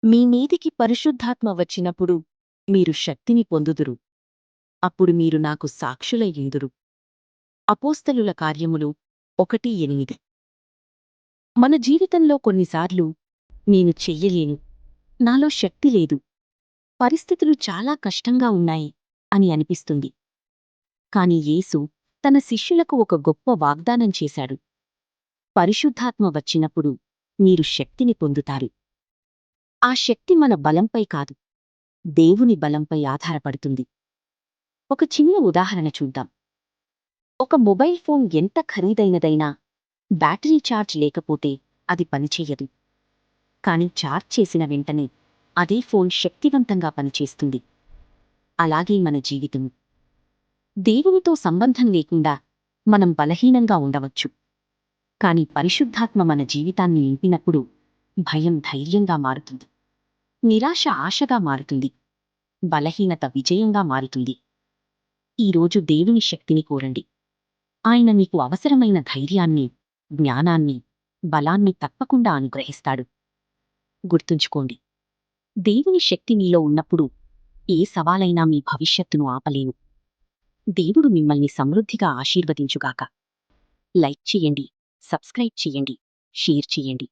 మీ మీదికి పరిశుద్ధాత్మ వచ్చినప్పుడు మీరు శక్తిని పొందుదురు. అప్పుడు మీరు నాకు సాక్షులయ్యుందురు. అపోస్తలుల కార్యములు 1:8. మన జీవితంలో కొన్నిసార్లు నేను చెయ్యలేను, నాలో శక్తి లేదు, పరిస్థితులు చాలా కష్టంగా ఉన్నాయి అని అనిపిస్తుంది. కాని యేసు తన శిష్యులకు ఒక గొప్ప వాగ్దానం చేశాడు. పరిశుద్ధాత్మ వచ్చినప్పుడు మీరు శక్తిని పొందుతారు. ఆ శక్తి మన బలంపై కాదు, దేవుని బలంపై ఆధారపడుతుంది. ఒక చిన్న ఉదాహరణ చూద్దాం. ఒక మొబైల్ ఫోన్ ఎంత ఖరీదైనదైనా బ్యాటరీ ఛార్జ్ లేకపోతే అది పనిచెయ్యదు. కాని ఛార్జ్ చేసిన వెంటనే అదే ఫోన్ శక్తివంతంగా పనిచేస్తుంది. అలాగే మన జీవితం. దేవునితో సంబంధం లేకుండా మనం బలహీనంగా ఉండవచ్చు. కాని పరిశుద్ధాత్మ మన జీవితాన్ని నింపినప్పుడు భయం ధైర్యంగా మారుతుంది. నిరాశ ఆశగా మారుతుంది. బలహీనత విజయంగా మారుతుంది. ఈరోజు దేవుని శక్తిని కోరండి. ఆయన మీకు అవసరమైన ధైర్యాన్ని, జ్ఞానాన్ని, బలాన్ని తప్పకుండా అనుగ్రహిస్తాడు. గుర్తుంచుకోండి, దేవుని శక్తి మీలో ఉన్నప్పుడు ఏ సవాలైనా మీ భవిష్యత్తును ఆపలేను. దేవుడు మిమ్మల్ని సమృద్ధిగా ఆశీర్వదించుగాక. లైక్ చెయ్యండి, సబ్స్క్రైబ్ చెయ్యండి, షేర్ చెయ్యండి.